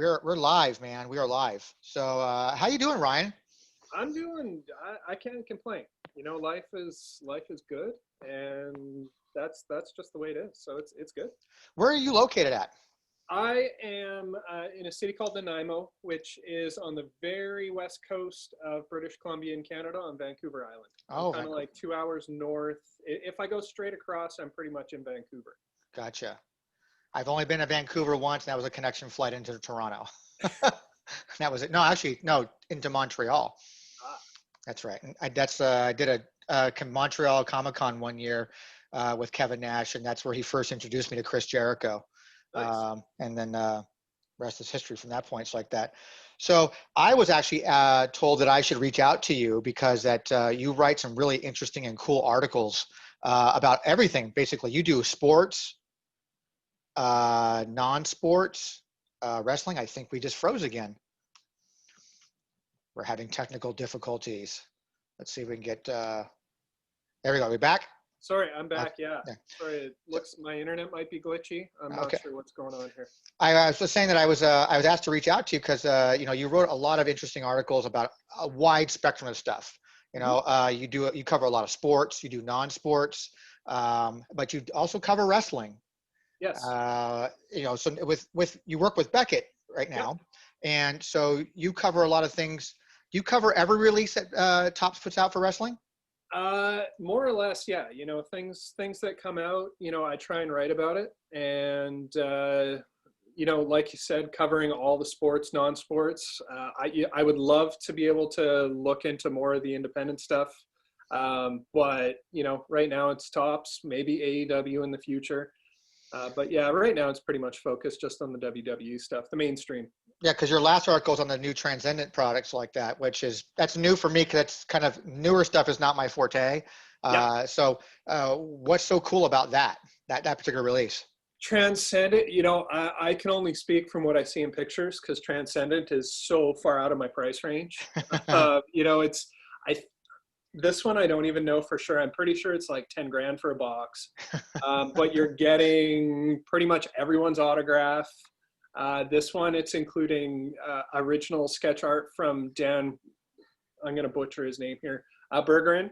we're live, man. We are live. So how you doing, Ryan? I'm doing. I can't complain. Life is good, and that's just the way it is. So it's good. Where are you located at? I am in a city called Nanaimo, which is on the very west coast of British Columbia in Canada, on Vancouver Island. I'm Oh, kind of Vancouver. like 2 hours north. If I go straight across, I'm pretty much in Vancouver. Gotcha. I've only been to Vancouver once, and that was a connection flight into Toronto. That was it. No, actually, no, into Montreal. Ah, That's right. And I did a Montreal Comic Con one year with Kevin Nash, and that's where he first introduced me to Chris Jericho. nice. And then rest is history from that point. It's like that. So I was actually told that I should reach out to you because that you write some really interesting and cool articles about everything. Basically, you do sports, non-sports, wrestling. I think we just froze again. We're having technical difficulties. Let's see if we can get. There we go. Are we back? Sorry, I'm back. Yeah. Yeah. Sorry, it looks my internet might be glitchy. I'm not Okay. sure what's going on here. I was just saying that I was asked to reach out to you because you wrote a lot of interesting articles about a wide spectrum of stuff. You cover a lot of sports, you do non-sports, but you also cover wrestling. Yes. So with you work with Beckett right Yep. now, and so you cover a lot of things. Do you cover every release that Topps puts out for wrestling? More or less, yeah. Things that come out, I try and write about it. And, like you said, covering all the sports, non-sports. I would love to be able to look into more of the independent stuff. But, right now it's Topps, maybe AEW in the future. But yeah, right now it's pretty much focused just on the WWE stuff, the mainstream. Yeah, because your last article is on the new transcendent products like that, that's new for me because that's kind of newer stuff is not my forte. Yeah. What's so cool about that particular release? Transcendent, I can only speak from what I see in pictures because Transcendent is so far out of my price range. I this one I don't even know for sure. I'm pretty sure it's like 10 grand for a box, but you're getting pretty much everyone's autograph. This one, it's including original sketch art from Dan. I'm going to butcher his name here. Bergeron,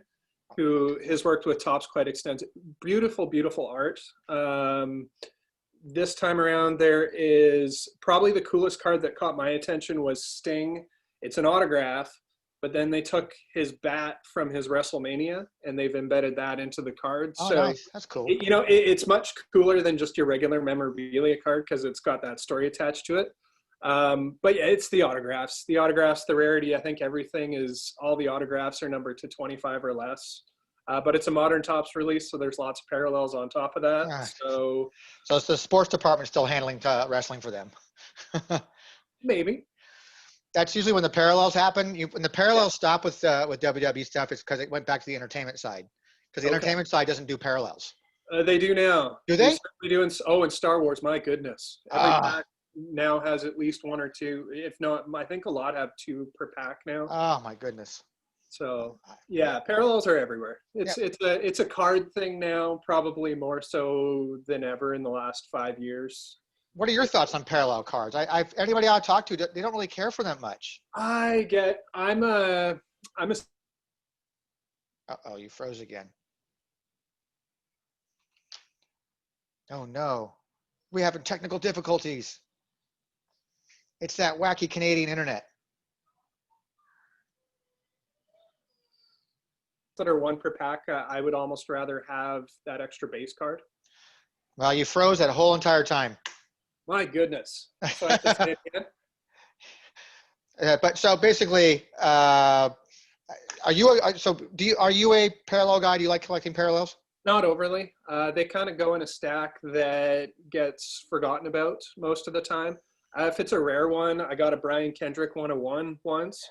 who has worked with Topps quite extensive. Beautiful, beautiful art. This time around, there is probably the coolest card that caught my attention was Sting. It's an autograph, but then they took his bat from his WrestleMania and they've embedded that into the card. Oh, So, nice. That's cool. it's much cooler than just your regular memorabilia card because it's got that story attached to it. But yeah, it's the autographs. The autographs, the rarity, I think all the autographs are numbered to 25 or less. But it's a modern Topps release, so there's lots of parallels on top of that. Ah, So so it's the sports department still handling wrestling for them. maybe. That's usually when the parallels happen. When the Yeah. parallels stop with WWE stuff, it's because it went back to the entertainment side. Because the Okay. entertainment side doesn't do parallels. They do now. Do They they? certainly do. And Star Wars, my goodness. Every Ah, pack now has at least one or two. If not, I think a lot have two per pack now. oh my goodness. So yeah, parallels are everywhere. Yeah. It's a card thing now, probably more so than ever in the last 5 years. What are your thoughts on parallel cards? Anybody I talk to, they don't really care for them much. I'm a Uh-oh, you froze again. Oh no, we're having technical difficulties. It's that wacky Canadian internet. that are one per pack. I would almost rather have that extra base card. Well, you froze that whole entire time. My goodness. So I have to say it again. But so basically, are you a parallel guy? Do you like collecting parallels? Not overly. They kind of go in a stack that gets forgotten about most of the time. If it's a rare one, I got a Brian Kendrick 101 once.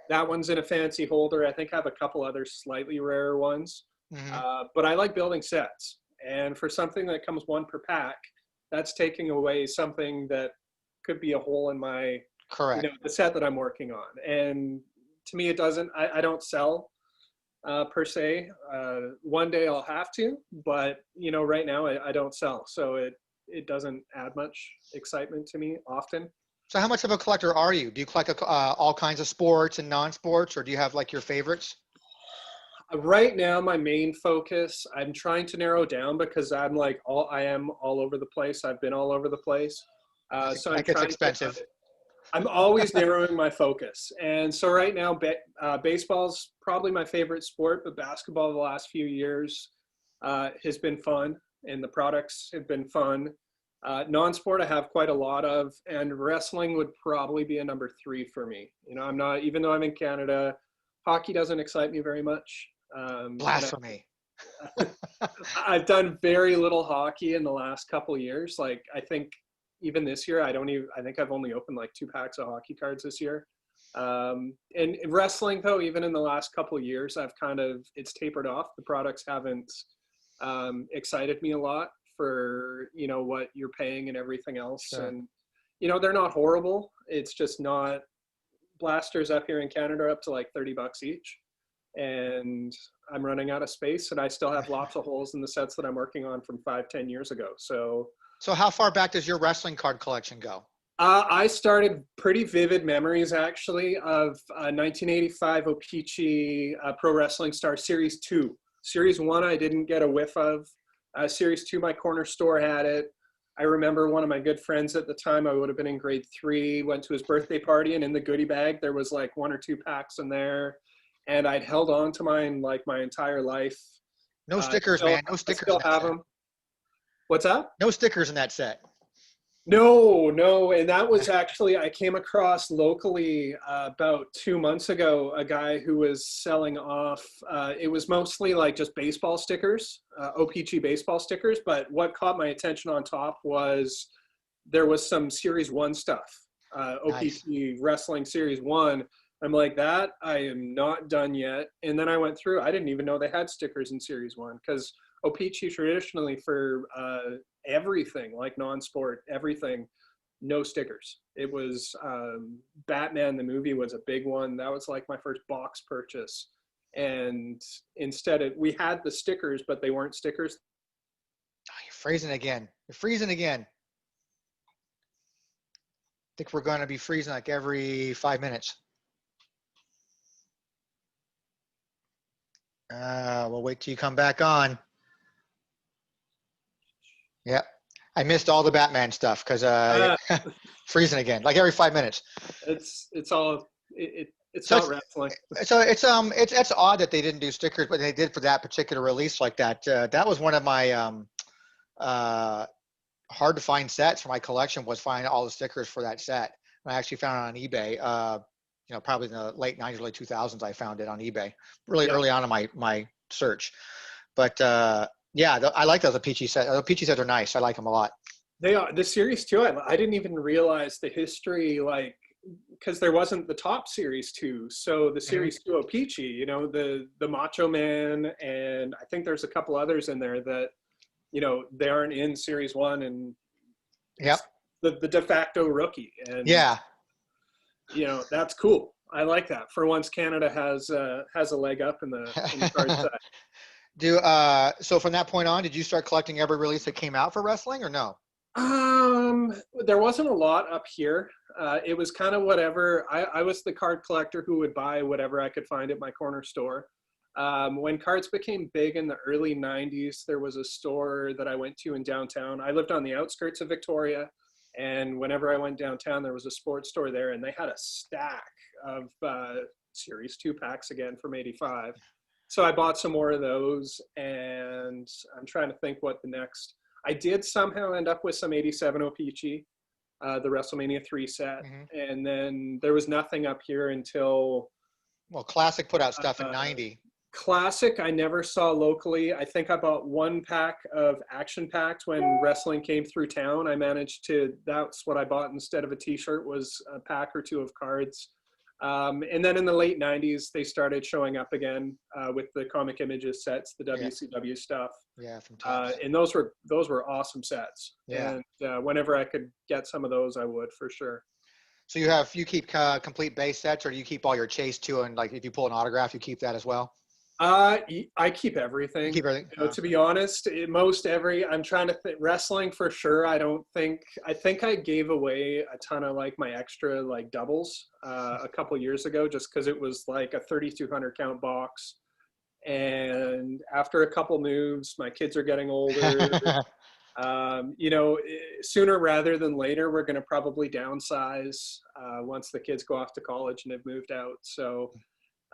That one's in a fancy holder. I think I have a couple other slightly rarer ones. Mm-hmm. But I like building sets. And for something that comes one per pack, that's taking away something that could be a hole in my, Correct. the set that I'm working on. And to me, it doesn't, I don't sell per se. One day I'll have to, but right now I don't sell. So it doesn't add much excitement to me often. So how much of a collector are you? Do you collect all kinds of sports and non-sports, or do you have like your favorites? Right now, my main focus, I'm trying to narrow down because I am all over the place. I've been all over the place. So I'm That gets trying to, expensive. I'm always narrowing my focus. And so right now, baseball's probably my favorite sport, but basketball the last few years has been fun, and the products have been fun. Non-sport I have quite a lot of, and wrestling would probably be a number three for me. You know, I'm not, even though I'm in Canada, hockey doesn't excite me very much. And Blasphemy. I've done very little hockey in the last couple of years. Like, I think even this year, I think I've only opened like 2 packs of hockey cards this year. And wrestling though, even in the last couple of years, it's tapered off. The products haven't excited me a lot for, you know, what you're paying and everything else. Sure. And, you know, they're not horrible. It's just not. Blasters up here in Canada are up to like $30 each. And I'm running out of space, and I still have lots of holes in the sets that I'm working on from 5, 10 years ago. So how far back does your wrestling card collection go? I started pretty vivid memories actually of 1985 O-Pee-Chee Pro Wrestling Star Series 2. Series 1 I didn't get a whiff of. Series 2, my corner store had it. I remember one of my good friends at the time, I would have been in grade 3, went to his birthday party, and in the goodie bag there was like 1 or 2 packs in there. And I'd held on to mine like my entire life. No stickers, man. No stickers. I still have them. What's that? No stickers in that set. No. And that was actually, I came across locally about 2 months ago, a guy who was selling off, it was mostly like just baseball stickers, O-Pee-Chee baseball stickers. But what caught my attention on top was there was some Series 1 stuff, O-Pee-Chee Wrestling Series 1. I'm like, that I am not done yet. And then I went through, I didn't even know they had stickers in Series 1, because O-Pee-Chee traditionally for everything, like non-sport, everything, no stickers. It was Batman, the movie was a big one. That was like my first box purchase. And instead we had the stickers, but they weren't stickers. Oh, you're freezing again. You're freezing again. I think we're going to be freezing like every 5 minutes. We'll wait till you come back on. Yeah, I missed all the Batman stuff because freezing again, like every 5 minutes. It's not wrestling. So it's odd that they didn't do stickers, but they did for that particular release like that. That was one of my hard to find sets for my collection, was finding all the stickers for that set. And I actually found it on eBay. You know, probably in the late 90s, early 2000s, I found it on eBay, really early on in my search. But yeah, I like those O-Pee-Chee sets. The O-Pee-Chee sets are nice. I like them a lot. They are. The Series 2, I didn't even realize the history, like, because there wasn't the top Series 2. So the Series 2 O-Pee-Chee, you know, the Macho Man, and I think there's a couple others in there that, you know, they aren't in Series 1, and the de facto rookie. And yeah, you know, that's cool. I like that. For once, Canada has a leg up in the card set. So from that point on, did you start collecting every release that came out for wrestling, or no? There wasn't a lot up here. It was kind of whatever. I was the card collector who would buy whatever I could find at my corner store. When cards became big in the early 90s, there was a store that I went to in downtown. I lived on the outskirts of Victoria. And whenever I went downtown, there was a sports store there, and they had a stack of Series 2 packs again from 85. So I bought some more of those, and I'm trying to think what the next. I did somehow end up with some 87 O-Pee-Chee, the WrestleMania 3 set. And then there was nothing up here until. Well, Classic put out stuff in 90. Classic, I never saw locally. I think I bought 1 pack of action packs when wrestling came through town. That's what I bought instead of a t-shirt, was a pack or 2 of cards. And then in the late 90s, they started showing up again with the Comic Images sets, the WCW stuff. Yeah, from Topps. And those were awesome sets. Yeah. And whenever I could get some of those, I would, for sure. So you keep complete base sets, or do you keep all your chase too? And like if you pull an autograph, you keep that as well? I keep everything. Keep everything. To be honest, I'm trying to think, wrestling for sure. I think I gave away a ton of like my extra like doubles a couple years ago just because it was like a 3,200 count box. And after a couple moves, my kids are getting older. Sooner rather than later, we're going to probably downsize once the kids go off to college and have moved out. So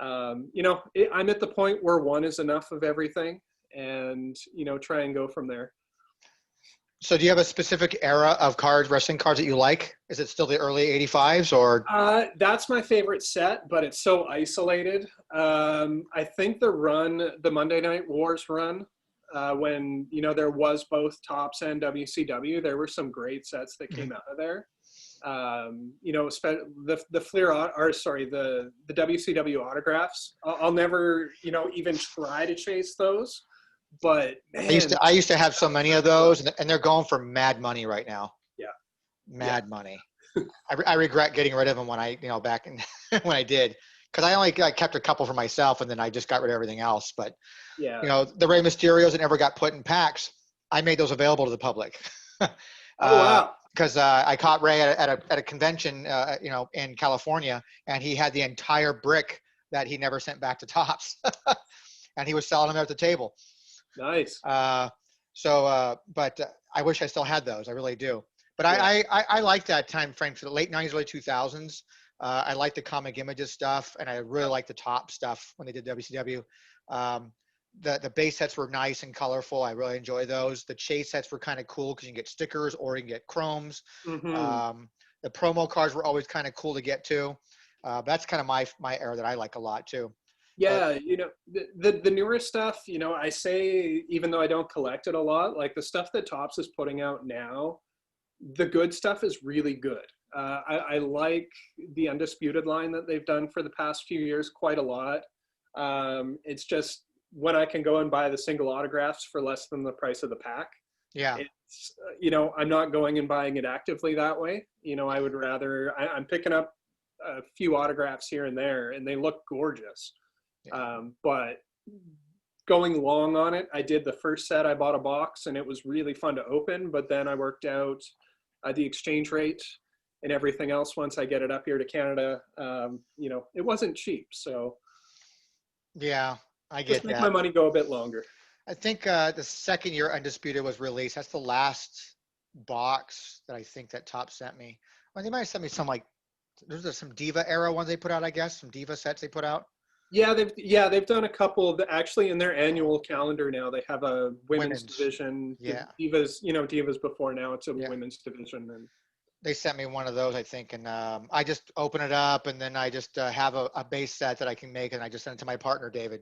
I'm at the point where one is enough of everything and, try and go from there. So do you have a specific era of cards, wrestling cards that you like? Is it still the early 85s or? That's my favorite set, but it's so isolated. I think the Monday Night Wars run, when, there was both Topps and WCW, there were some great sets that came out of there. The Fleer or sorry, the WCW autographs. I'll never, even try to chase those. But man, I used to have so many of those, and they're going for mad money right now. Yeah, mad money. I regret getting rid of them when I, back in when I did, because I kept a couple for myself, and then I just got rid of everything else. But yeah, the Rey Mysterios that never got put in packs, I made those available to the public. Oh wow! Because I caught Ray at a convention, in California, and he had the entire brick that he never sent back to Topps, and he was selling them at the table. Nice. But I wish I still had those. I really do. But Yeah. I like that time frame for the late 90s, early 2000s. I like the comic images stuff, and I really like the top stuff when they did WCW. The base sets were nice and colorful. I really enjoy those. The chase sets were kind of cool because you can get stickers or you can get chromes. Mm-hmm. The promo cards were always kind of cool to get to. That's kind of my era that I like a lot too. Yeah, the newer stuff, I say, even though I don't collect it a lot, like the stuff that Topps is putting out now, the good stuff is really good. I like the Undisputed line that they've done for the past few years quite a lot. It's just when I can go and buy the single autographs for less than the price of the pack. Yeah. It's, I'm not going and buying it actively that way. I would rather, I'm picking up a few autographs here and there, and they look gorgeous. But going long on it, I did the first set, I bought a box and it was really fun to open, but then I worked out the exchange rate and everything else once I get it up here to Canada. It wasn't cheap. So yeah, I get just make that. my money go a bit longer. I think the second year Undisputed was released. That's the last box that I think that Top sent me. Well, they might have sent me some there's some Diva era ones they put out, I guess, some Diva sets they put out. Yeah, they've done a couple of actually in their annual calendar now. They have a women's division. Yeah. Divas before, now it's a women's division. And they sent me one of those, I think, and I just open it up, and then I just have a base set that I can make, and I just send it to my partner, David.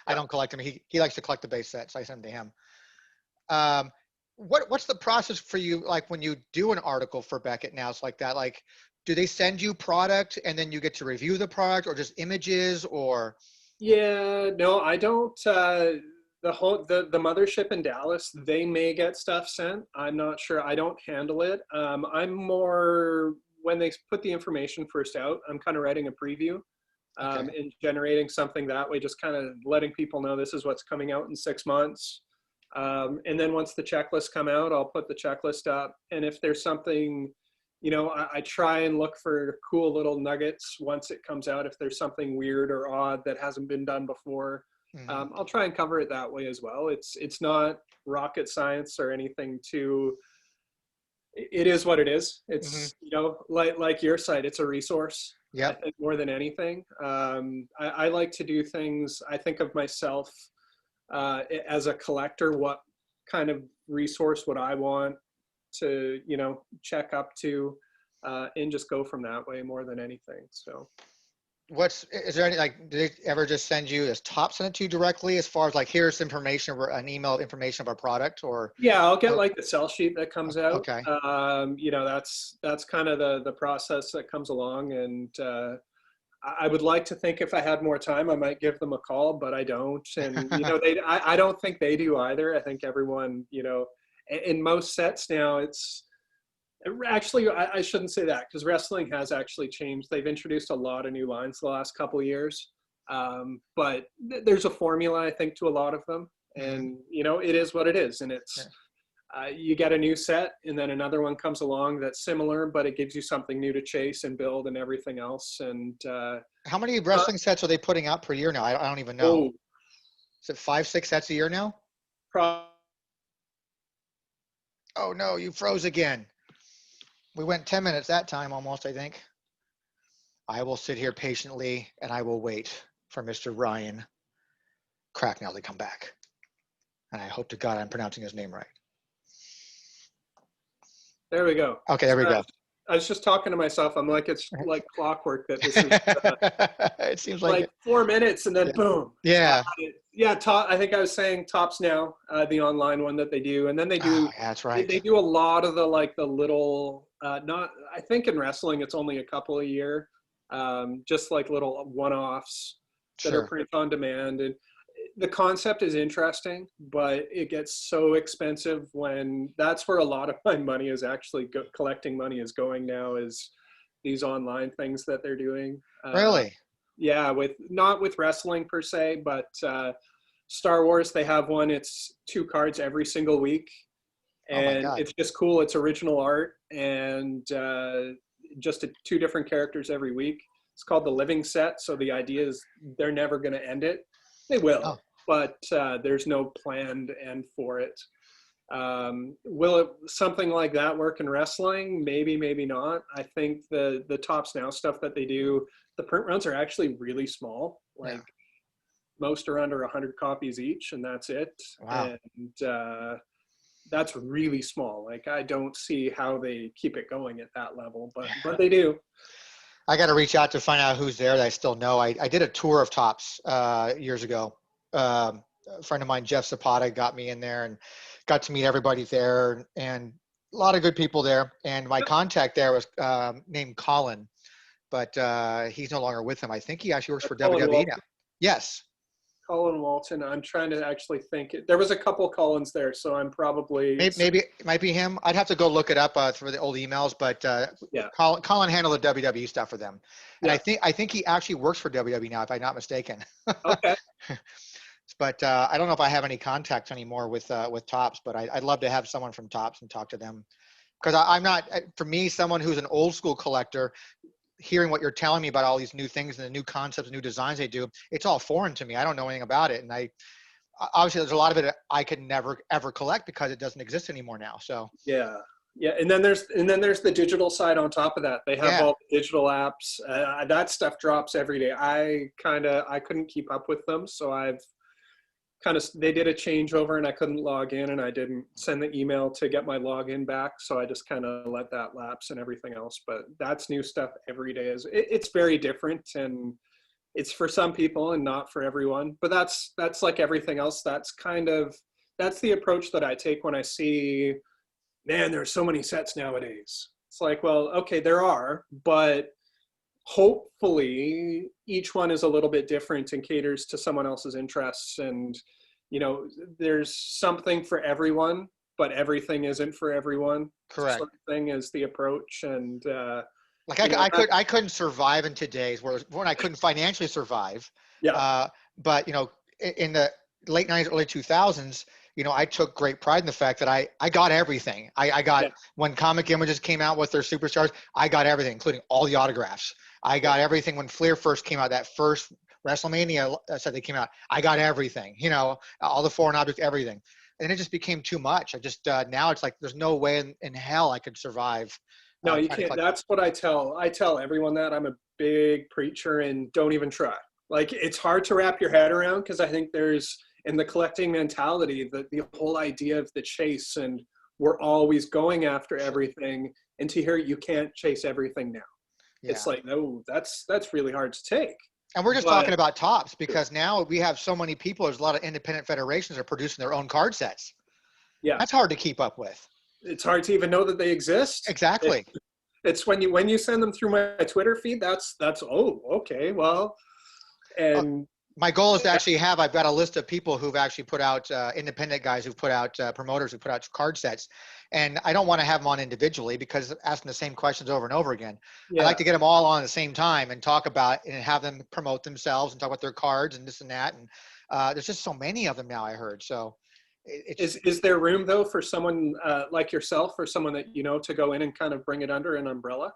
I don't collect them. He likes to collect the base sets, so I send them to him. What's the process for you, like when you do an article for Beckett now? It's like that, like, do they send you product and then you get to review the product, or just images, or? Yeah, no, I don't. The mothership in Dallas, they may get stuff sent. I'm not sure. I don't handle it. I'm more, when they put the information first out, I'm kind of writing a preview and generating something that way, just kind of letting people know this is what's coming out in 6 months. And then once the checklists come out, I'll put the checklist up. And if there's something, I try and look for cool little nuggets once it comes out. If there's something weird or odd that hasn't been done before, I'll try and cover it that way as well. It's not rocket science or anything it is what it is. It's, like your site, it's a resource. Yeah. I think more than anything. I like to do things, I think of myself as a collector, what kind of resource would I want to check up to and just go from that way more than anything. So is there any, like, did they ever just send you, as Top send it to you directly, as far as like, here's information, or an email information of our product? Or yeah, I'll get like the sell sheet that comes out. Okay. That's kind of the process that comes along. And I would like to think if I had more time, I might give them a call, but I don't. And I don't think they do either. I think everyone, in most sets now, it's actually, I shouldn't say that, because wrestling has actually changed. They've introduced a lot of new lines the last couple of years. But there's a formula, I think, to a lot of them. And, you know, it is what it is. And Yeah. it's, you get a new set and then another one comes along that's similar, but it gives you something new to chase and build and everything else. And, How many wrestling sets are they putting out per year now? I don't even know. oh, Is it 5, 6 sets a year now? pro- Oh no, you froze again. We went 10 minutes that time almost, I think. I will sit here patiently and I will wait for Mr. Ryan Cracknell to come back. And I hope to God I'm pronouncing his name right. there we go. Okay, there we go. I was just talking to myself. I'm like, it's like clockwork that this is It seems like like 4 minutes and then Yeah. boom. Yeah. Yeah, I think I was saying Tops Now, the online one that they do, and then they do Oh, yeah, that's right. they do a lot of the like the little not I think in wrestling it's only a couple a year, just like little one-offs that are Sure. print on demand. And the concept is interesting, but it gets so expensive when that's where a lot of my money is actually collecting money is going now, is these online things that they're doing. Really? Yeah, with not with wrestling per se, but Star Wars, they have one. It's 2 cards every single week, Oh my and God. it's just cool. It's original art and just 2 different characters every week. It's called the Living Set. So the idea is they're never going to end it. They will, Oh. but there's no planned end for it. Will it something like that work in wrestling? Maybe, maybe not. I think the Tops Now stuff that they do, the print runs are actually really small. Like Yeah. most are under 100 copies each, and that's it. Wow. And that's really small. Like I don't see how they keep it going at that level, but they do. I got to reach out to find out who's there that I still know. I did a tour of Tops years ago. A friend of mine, Jeff Zapata, got me in there and got to meet everybody there, and a lot of good people there. And my contact there was named Colin, but he's no longer with them. I think he actually works for Colin WWE Walton. now. Yes. Colin Walton. I'm trying to actually think. There was a couple Collins there, so I'm probably Maybe it might be him. I'd have to go look it up through the old emails, but yeah. Colin handled the WWE stuff for them. And Yeah. I think he actually works for WWE now, if I'm not mistaken. Okay. But I don't know if I have any contacts anymore with Tops, but I'd love to have someone from Tops and talk to them. Because I'm not, for me, someone who's an old school collector, hearing what you're telling me about all these new things and the new concepts, new designs they do, it's all foreign to me. I don't know anything about it. And obviously there's a lot of it I could never, ever collect because it doesn't exist anymore now. So Yeah. Yeah. And then there's the digital side on top of that. They have Yeah. all the digital apps. That stuff drops every day. I couldn't keep up with them. So they did a changeover and I couldn't log in and I didn't send the email to get my login back. So I just kind of let that lapse and everything else. But that's new stuff every day. It's very different, and it's for some people and not for everyone. But that's like everything else. That's the approach that I take when I see, man, there's so many sets nowadays. It's like, well, okay, there are, but hopefully each one is a little bit different and caters to someone else's interests. And, you know, there's something for everyone, but everything isn't for everyone. Correct. Sort of thing is the approach. And, like you know, I couldn't survive in today's world when I couldn't financially survive. yeah, But you know, in the late 90s, early 2000s, you know, I took great pride in the fact that I got everything. I got, Yeah. when Comic Images came out with their superstars, I got everything, including all the autographs. I got everything when Fleer first came out, that first WrestleMania set they came out. I got everything, you know, all the foreign objects, everything. And it just became too much. I just, now it's like, there's no way in hell I could survive. no, you trying to can't. collect. That's what I tell everyone that I'm a big preacher and don't even try. Like, it's hard to wrap your head around because I think there's, in the collecting mentality, the whole idea of the chase, and we're always going after everything, and to hear you can't chase everything now. Yeah. It's like, no, that's really hard to take. And we're just But- talking about Tops because now we have so many people. There's a lot of independent federations that are producing their own card sets. Yeah, That's hard to keep up with. it's hard to even know that they exist. Exactly. It's when you send them through my Twitter feed, that's oh, okay, well, and My goal is to actually I've got a list of people who've actually put out, independent guys who've put out, promoters who put out card sets. And I don't want to have them on individually because asking the same questions over and over again. I like Yeah. to get them all on at the same time and talk about and have them promote themselves and talk about their cards and this and that. And there's just so many of them now, I heard. So it's Is there room though for someone like yourself or someone that you know to go in and kind of bring it under an umbrella?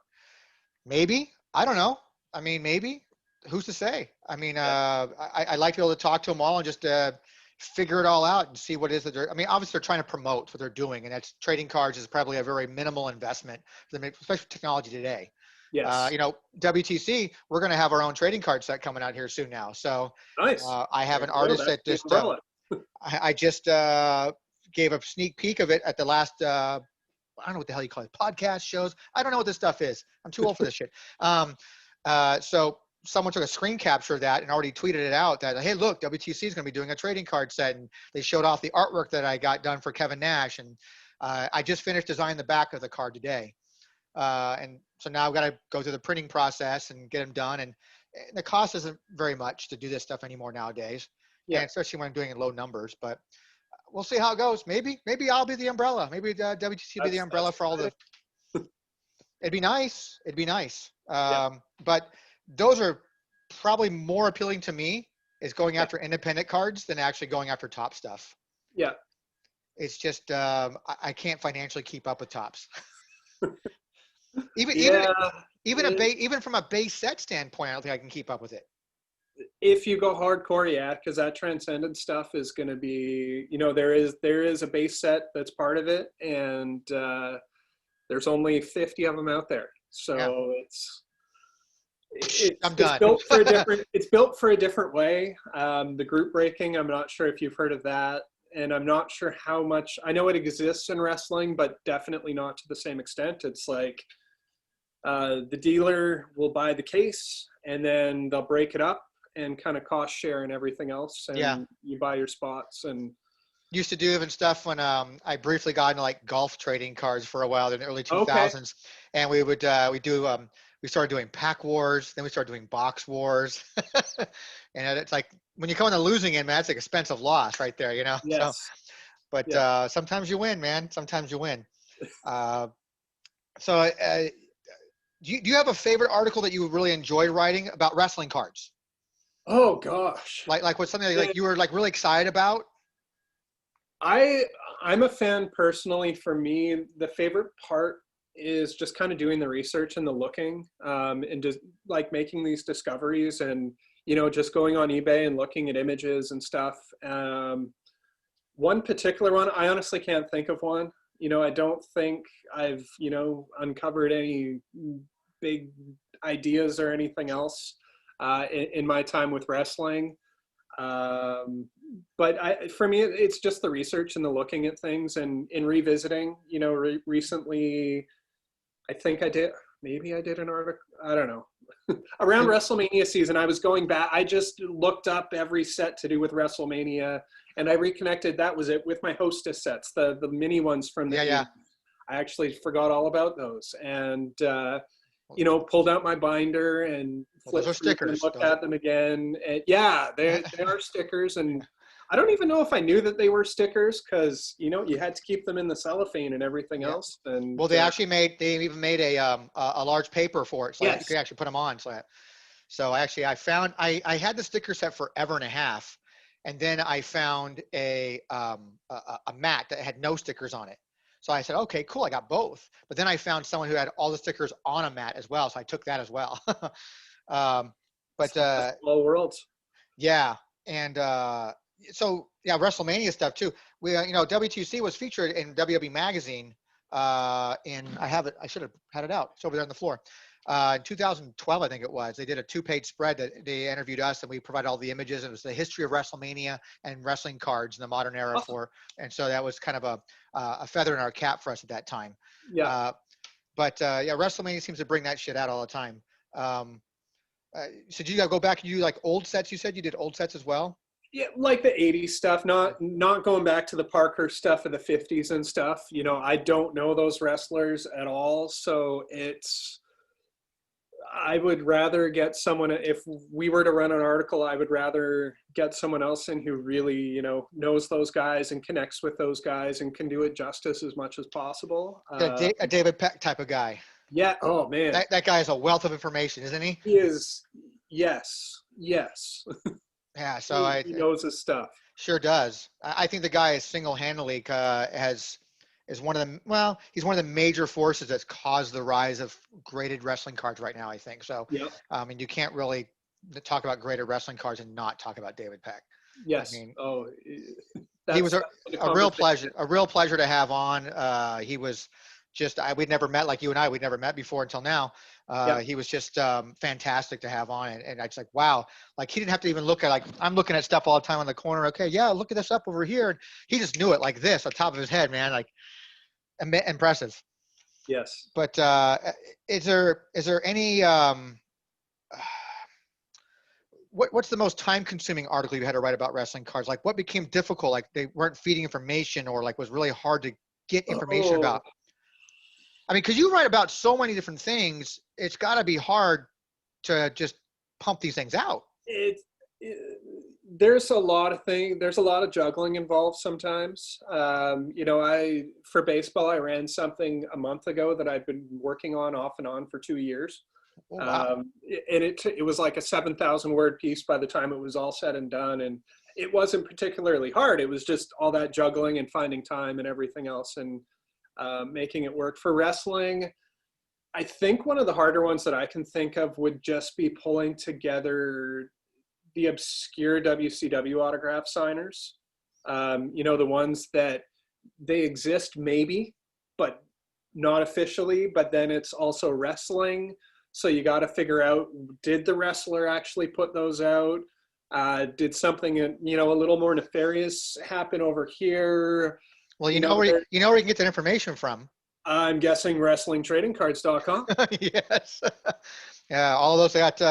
maybe, I don't know. I mean, maybe, who's to say? I mean, Yeah. I like to be able to talk to them all and just figure it all out and see what it is that I mean, obviously they're trying to promote what they're doing, and that's trading cards is probably a very minimal investment for them, especially technology today. Yes. WTC, we're going to have our own trading card set coming out here soon now. So Nice. I have There an you go. artist That's that the just, umbrella. I just gave a sneak peek of it at the last, I don't know what the hell you call it, podcast shows. I don't know what this stuff is. I'm too old for this shit. So someone took a screen capture of that and already tweeted it out that, hey, look, WTC is going to be doing a trading card set. And they showed off the artwork that I got done for Kevin Nash. And I just finished designing the back of the card today. And so now I've got to go through the printing process and get them done. And the cost isn't very much to do this stuff anymore nowadays. Yeah. And especially when I'm doing it in low numbers, but we'll see how it goes. Maybe I'll be the umbrella. Maybe WTC will be the umbrella for all the, it'd be nice. It'd be nice. Yeah. But those are probably more appealing to me is going after independent cards than actually going after top stuff. Yeah. It's just, I can't financially keep up with tops. Even even from a base set standpoint, I don't think I can keep up with it. If you go hardcore, yeah, because that transcendent stuff is going to be, there is a base set that's part of it, and there's only 50 of them out there, so Yeah. I'm done. it's built for a different it's built for a different way. The group breaking, I'm not sure if you've heard of that, and I'm not sure how much I know it exists in wrestling, but definitely not to the same extent. It's like the dealer will buy the case and then they'll break it up and kind of cost share and everything else, and you buy your spots. And used to do even stuff when I briefly got into like golf trading cards for a while in the early 2000s. Okay. And we would we started doing pack wars, then we started doing box wars. And it's like when you come on the losing end, man, that's an expensive loss right there, So Yes. but Yeah. sometimes you win, man. Sometimes you win. So do you have a favorite article that you really enjoyed writing about wrestling cards? Oh gosh. Like what's something like you were like really excited about? I'm a fan personally. For me, the favorite part is just kind of doing the research and the looking, and just like making these discoveries, and just going on eBay and looking at images and stuff. One particular one, I honestly can't think of one. I don't think I've uncovered any big ideas or anything else in my time with wrestling. But for me, it's just the research and the looking at things, and in revisiting. Recently, I think maybe I did an article, I don't know. Around WrestleMania season, I was going back. I just looked up every set to do with WrestleMania, and I reconnected. That was it, with my Hostess sets, the mini ones from the 80s. I actually forgot all about those, and pulled out my binder and flipped through them and looked at them again. And yeah, they are stickers, and I don't even know if I knew that they were stickers, because you had to keep them in the cellophane and everything else. And well, they even made a large paper for it, so you could actually put them on. So actually, I had the sticker set forever and a half, and then I found a mat that had no stickers on it. So I said, okay, cool, I got both. But then I found someone who had all the stickers on a mat as well, so I took that as well. all worlds. Yeah, and so yeah, WrestleMania stuff too. We WTC was featured in WWE magazine. I should have had it out. It's over there on the floor. In 2012, I think it was. They did a 2-page spread that they interviewed us, and we provided all the images. And it was the history of WrestleMania and wrestling cards in the modern era. Awesome. And so that was kind of a feather in our cap for us at that time. Yeah. WrestleMania seems to bring that shit out all the time. So did you go back and do like old sets? You said you did old sets as well? Yeah, like the 80s stuff, not going back to the Parker stuff of the 50s and stuff. I don't know those wrestlers at all, so I would rather get someone, if we were to run an article, I would rather get someone else in who really, knows those guys and connects with those guys and can do it justice as much as possible. A David Peck type of guy. Yeah. Oh man. That guy is a wealth of information, isn't he? He is. Yes. Yes. Yeah. So He knows his stuff. sure does. I think the guy is single-handedly is one of the, well, he's one of the major forces that's caused the rise of graded wrestling cards right now, I think. So, Yep. I mean, you can't really talk about graded wrestling cards and not talk about David Peck. Yes. I mean, Oh, he was a real pleasure, to have on. He was just, we'd never met, like you and I, we'd never met before until now. Yeah. He was just fantastic to have on. And I was like, wow, like he didn't have to even look at, like, I'm looking at stuff all the time on the corner. Okay, yeah, look at this up over here. And he just knew it like this on top of his head, man. Like, impressive. Yes. But is there any what's the most time consuming article you had to write about wrestling cards? Like, what became difficult? Like, they weren't feeding information, or like was really hard to get information about? I mean, because you write about so many different things, it's got to be hard to just pump these things out. There's a lot of things. There's a lot of juggling involved sometimes. For baseball, I ran something a month ago that I've been working on off and on for 2 years. Oh, wow. And it was like a 7,000 word piece by the time it was all said and done. And it wasn't particularly hard. It was just all that juggling and finding time and everything else, and making it work. For wrestling, I think one of the harder ones that I can think of would just be pulling together the obscure WCW autograph signers. The ones that they exist maybe, but not officially, but then it's also wrestling. So you got to figure out, did the wrestler actually put those out? Did something, a little more nefarious happen over here? Well, you know where you can get that information from. I'm guessing WrestlingTradingCards.com. Yes. Yeah, all those. I got.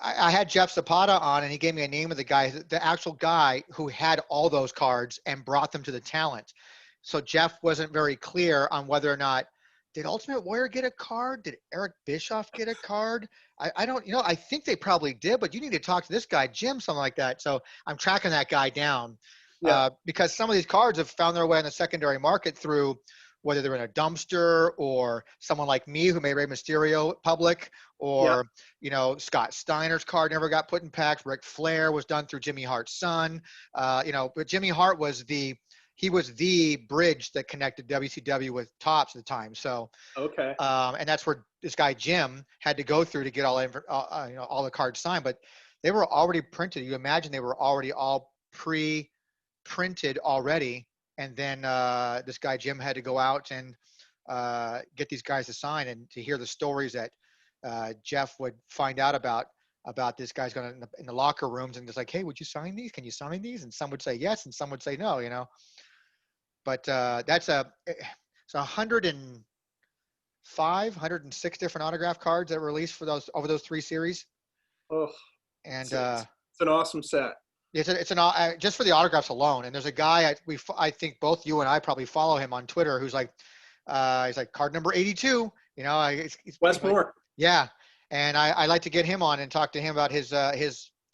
I had Jeff Zapata on, and he gave me a name of the guy, the actual guy who had all those cards and brought them to the talent. So Jeff wasn't very clear on whether or not, did Ultimate Warrior get a card? Did Eric Bischoff get a card? I don't, I think they probably did, but you need to talk to this guy, Jim, something like that. So I'm tracking that guy down. Yeah. Because some of these cards have found their way in the secondary market through, whether they're in a dumpster, or someone like me who made Rey Mysterio public, or, Scott Steiner's card never got put in packs. Ric Flair was done through Jimmy Hart's son. But Jimmy Hart was the bridge that connected WCW with Topps at the time. So, okay. And that's where this guy, Jim, had to go through to get all the cards signed, but they were already printed. You imagine they were already all pre-printed already. And then this guy, Jim, had to go out and get these guys to sign, and to hear the stories that Jeff would find out about this guy's going in the locker rooms, and just like, hey, would you sign these? Can you sign these? And some would say yes, and some would say no, But it's 105, 106 different autograph cards that were released for over those 3 series. Oh, and it's an awesome set. It's an just for the autographs alone. And there's a guy I think both you and I probably follow him on Twitter, who's like, he's like card number 82. He's Wes Moore. Yeah, and I like to get him on and talk to him about his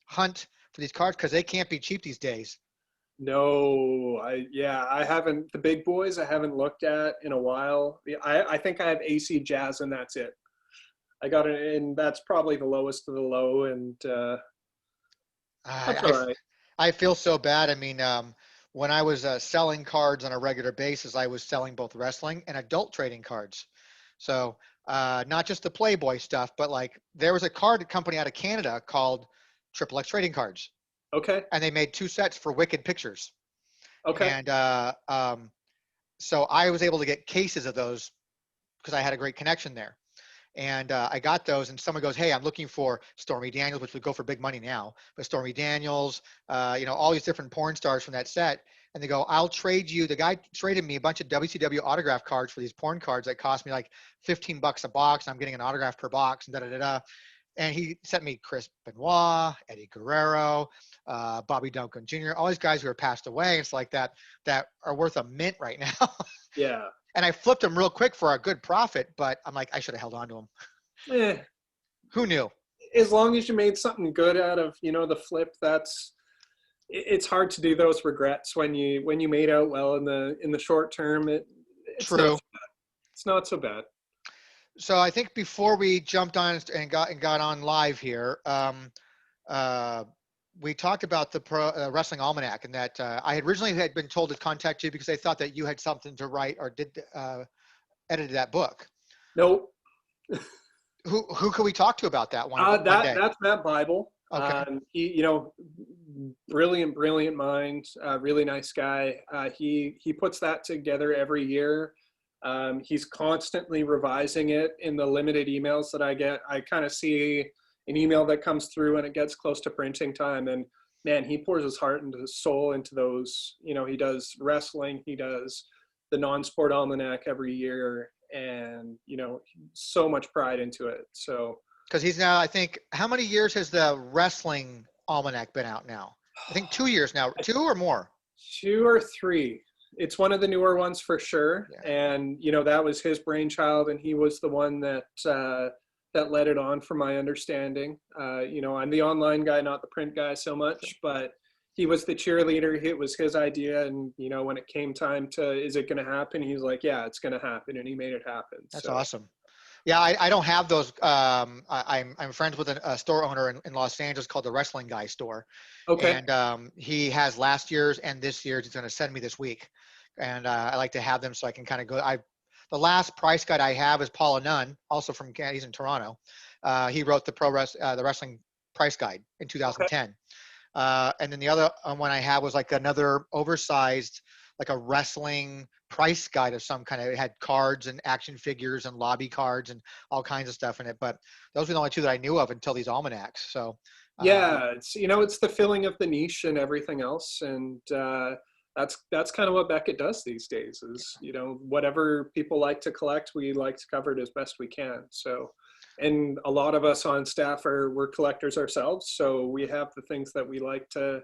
hunt for these cards, because they can't be cheap these days. No, I haven't. The big boys I haven't looked at in a while. I think I have AC Jazz, and that's it. I got it, and that's probably the lowest of the low, and that's all right. I feel so bad. I mean, when I was selling cards on a regular basis, I was selling both wrestling and adult trading cards. So not just the Playboy stuff, but like there was a card company out of Canada called Triple X Trading Cards. Okay. And they made 2 sets for Wicked Pictures. Okay. And so I was able to get cases of those because I had a great connection there. And I got those, and someone goes, hey, I'm looking for Stormy Daniels, which would go for big money now, but Stormy Daniels, all these different porn stars from that set. And they go, I'll trade you. The guy traded me a bunch of WCW autograph cards for these porn cards that cost me like $15 a box. And I'm getting an autograph per box, and da-da-da-da. And he sent me Chris Benoit, Eddie Guerrero, Bobby Duncan Jr., all these guys who are passed away. It's like that are worth a mint right now. Yeah. And I flipped them real quick for a good profit, but I'm like, I should have held on to them. Who knew? As long as you made something good out of, the flip, it's hard to do those regrets when you made out well in the short term. It's not True. so bad. It's not so bad. So I think before we jumped on and got on live here, uh, we talked about the Wrestling Almanac, and that I originally had been told to contact you because I thought that you had something to write or did edited that book. Nope. Who could we talk to about that one day? That's Matt Bible. Okay. He, brilliant mind, really nice guy. He puts that together every year. He's constantly revising it in the limited emails that I get. I kind of see an email that comes through and it gets close to printing time, and man, he pours his heart and his soul into those. He does wrestling, he does the non-sport almanac every year, and so much pride into it. So because he's now, I think, how many years has the Wrestling Almanac been out now? I think 2 years now, 2 or more. 2 or 3. It's one of the newer ones for sure. Yeah. And that was his brainchild, and he was the one that led it on, from my understanding. I'm the online guy, not the print guy so much, but he was the cheerleader. It was his idea, and when it came time to, is it going to happen, he's like, yeah, it's going to happen, and he made it happen. That's awesome. Yeah, I don't have those. I'm friends with a store owner in Los Angeles called the Wrestling Guy Store. Okay. And he has last year's and this year's. He's going to send me this week, and I like to have them so I can kind of go. The last price guide I have is Paula Nunn, also from he's in Toronto. He wrote the Wrestling Price Guide in 2010. Okay. And then the other one I have was like another oversized, like a wrestling price guide of some kind. It had cards and action figures and lobby cards and all kinds of stuff in it. But those were the only two that I knew of until these almanacs. So yeah, it's the filling of the niche and everything else. And that's kind of what Beckett does these days is, whatever people like to collect, we like to cover it as best we can. So, and a lot of us on staff we're collectors ourselves. So we have the things that we like to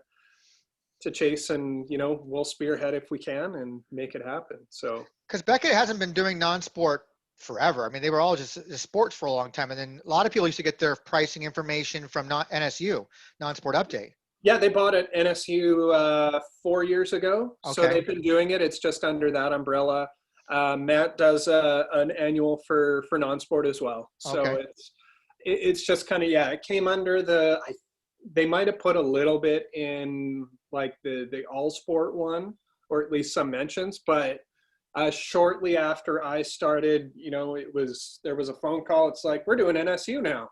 chase, and we'll spearhead if we can and make it happen. So because Beckett hasn't been doing non-sport forever. I mean, they were all just sports for a long time, and then a lot of people used to get their pricing information from NSU, Non-Sport Update. Yeah, they bought it NSU 4 years ago. Okay. So they've been doing it. It's just under that umbrella. Matt does an annual for non-sport as well. So okay. It's just kind of, it came under they might have put a little bit in like the all sport one, or at least some mentions, but shortly after I started, there was a phone call. It's like, we're doing NSU now.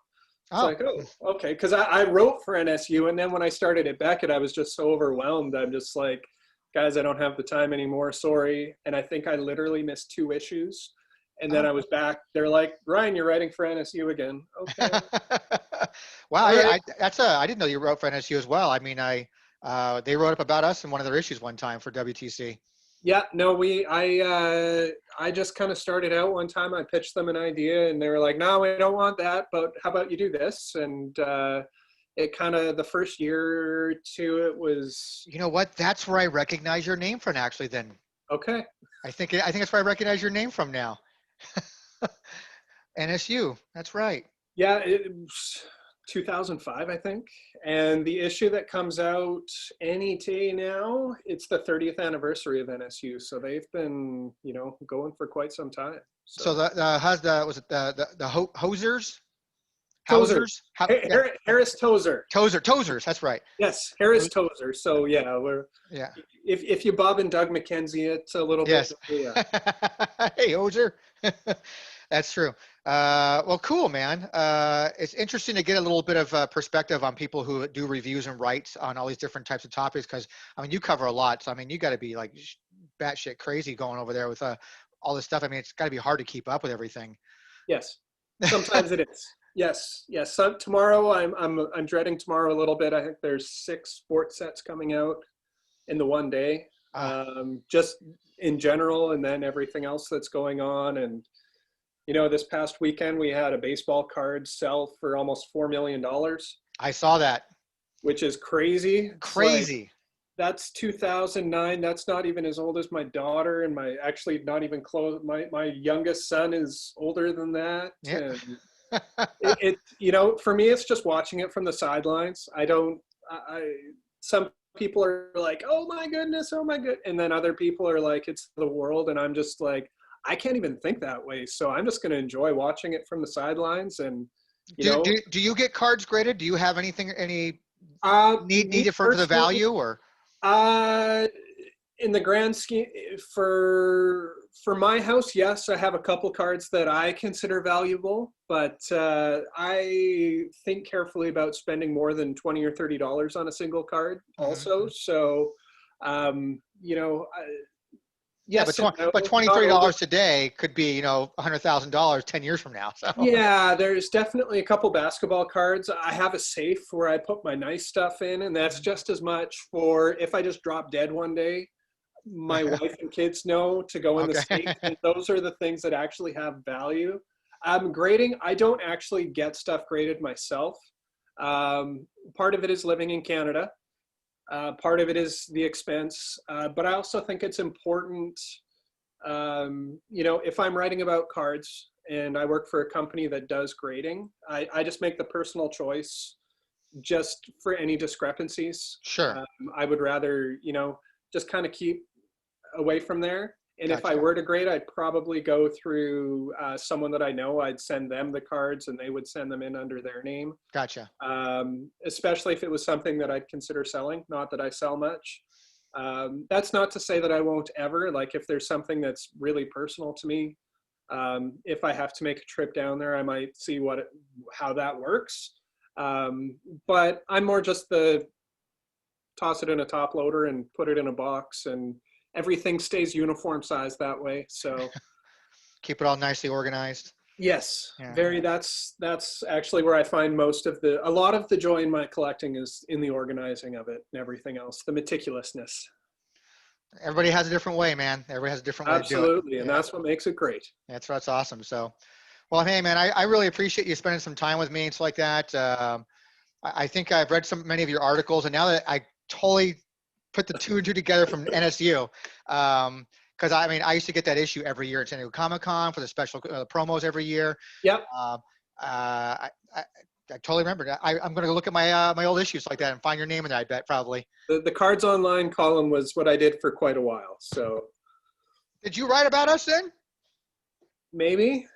It's like, oh, okay. Cause I wrote for NSU. And then when I started at Beckett, I was just so overwhelmed. I'm just like, guys, I don't have the time anymore. Sorry. And I think I literally missed 2 issues. And then I was back. They're like, Ryan, you're writing for NSU again. Okay. Wow. Right. I didn't know you wrote for NSU as well. I mean, they wrote up about us in one of their issues one time for WTC. Yeah, no, I just kind of started out one time. I pitched them an idea and they were like, no, we don't want that, but how about you do this? And it kind of, the first year or two, it was. You know what? That's where I recognize your name from actually then. Okay. I think that's where I recognize your name from now. NSU, that's right. Yeah, it was 2005, I think. And the issue that comes out any day now, it's the 30th anniversary of NSU. So they've been, going for quite some time. So was it the Hosers? Tozers. Harris Tozer. Tozers, that's right. Yes, Harris Tozer. So yeah. If you Bob and Doug McKenzie, it's a little bit. Yeah. Hey, Hoser. That's true. Well, cool, man. It's interesting to get a little bit of perspective on people who do reviews and writes on all these different types of topics. Because I mean, you cover a lot, so I mean, you got to be like batshit crazy going over there with all this stuff. I mean, it's got to be hard to keep up with everything. Yes, sometimes it is. Yes. So tomorrow, I'm dreading tomorrow a little bit. I think there's 6 sports sets coming out in the one day, just in general, and then everything else that's going on. And this past weekend we had a baseball card sell for almost $4 million. I saw that, which is crazy. Crazy. Like, that's 2009. That's not even as old as my daughter, and actually not even close. My youngest son is older than that. Yeah. And For me, it's just watching it from the sidelines. Some people are like, oh my goodness, oh my good. And then other people are like, it's the world. And I'm just like, I can't even think that way. So I'm just going to enjoy watching it from the sidelines. And, Do you get cards graded? Do you have any me needed for the personally, value or? uh, in the grand scheme for my house, yes, I have a couple cards that I consider valuable, but I think carefully about spending more than $20 or $30 on a single card also. So, Yeah, yes and no, but $20, $30 today could be, $100,000 10 years from now. So yeah, there's definitely a couple basketball cards. I have a safe where I put my nice stuff in, and that's just as much for if I just drop dead one day, my wife and kids know to go in the safe. And those are the things that actually have value. Grading, I don't actually get stuff graded myself. Part of it is living in Canada. Part of it is the expense. But I also think it's important, if I'm writing about cards and I work for a company that does grading, I just make the personal choice just for any discrepancies. sure. I would rather, just kind of keep away from there. And if I Gotcha. were to grade, I'd probably go through someone that I know. I'd send them the cards and they would send them in under their name. Gotcha. Especially if it was something that I'd consider selling, not that I sell much. That's not to say that I won't ever, like if there's something that's really personal to me, if I have to make a trip down there, I might see how that works. But I'm more just the toss it in a top loader and put it in a box, and everything stays uniform size that way. So Keep it all nicely organized. yes, Yeah. that's actually where I find a lot of the joy in my collecting is in the organizing of it and everything else, the meticulousness. Everybody has a different way, man. Everybody has a different way to do it. Absolutely. And Yeah. that's what makes it great. That's awesome. So, well, hey, man, I really appreciate you spending some time with me and stuff like that. I think I've read many of your articles, and now that I totally put the two and two together from NSU, because I used to get that issue every year at San Diego Comic-Con for the special promos every year. Yep. I totally remember. I'm going to look at my old issues like that and find your name in there, I bet, probably. The Cards Online column was what I did for quite a while. So did you write about us then? Maybe.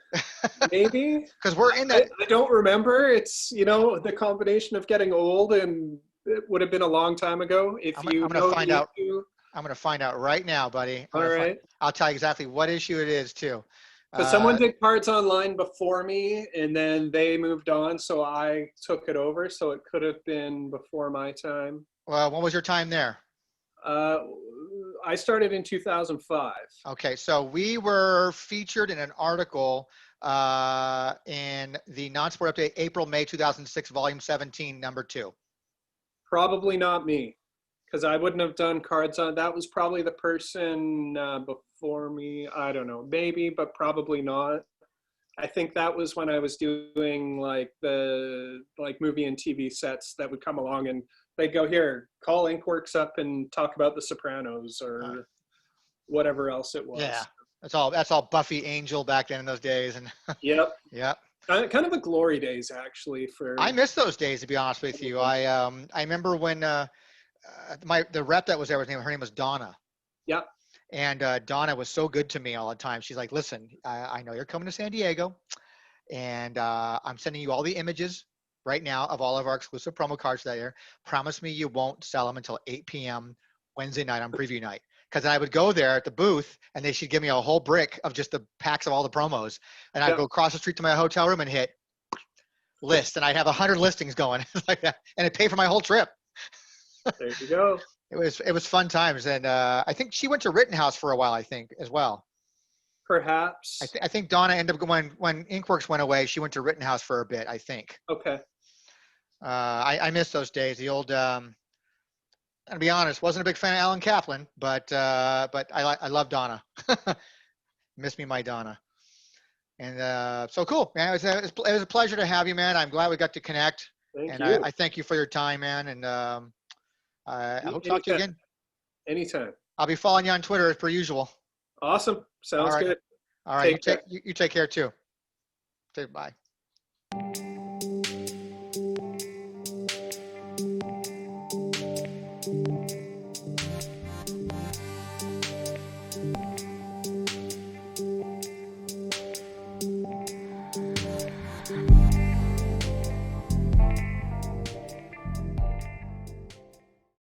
Because we're in that. I don't remember. It's, the combination of getting old, and it would have been a long time ago. I'm going to find out. I'm going to find out right now, buddy. All right. I'll tell you exactly what issue it is too. Because someone did Cards Online before me, and then they moved on, so I took it over. So it could have been before my time. Well, when was your time there? I started in 2005. Okay, so we were featured in an article in the Non-Sport Update, April-May 2006, Volume 17, number 2. Probably not me, because I wouldn't have done Cards On. That was probably the person before me. I don't know, maybe, but probably not. I think that was when I was doing the movie and TV sets that would come along, and they'd go, here, call Inkworks up and talk about The Sopranos or whatever else it was. Yeah, that's all Buffy Angel back then in those days. And Yep. Yep. Kind of the glory days, actually. I miss those days, to be honest with you. I remember when the rep that was there, her name was Donna. Yep. And Donna was so good to me all the time. She's like, listen, I know you're coming to San Diego, and I'm sending you all the images right now of all of our exclusive promo cards that year. Promise me you won't sell them until 8 p.m. Wednesday night on preview night. Because I would go there at the booth, and they should give me a whole brick of just the packs of all the promos. And I'd go across the street to my hotel room and hit list, and I'd have 100 listings going like that, and it'd pay for my whole trip. There you go. It was fun times. And I think she went to Rittenhouse for a while, I think, as well. Perhaps. I think Donna ended up going, when Inkworks went away, she went to Rittenhouse for a bit, I think. Okay. I miss those days. The old, to be honest, wasn't a big fan of Alan Kaplan, but I love Donna. Miss me, my Donna. And so cool, man. It was a pleasure to have you, man. I'm glad we got to connect. Thank you. I thank you for your time, man. And I hope to talk to you again. Anytime. I'll be following you on Twitter as per usual. Awesome. Sounds good. All right. You take care too. Okay, bye.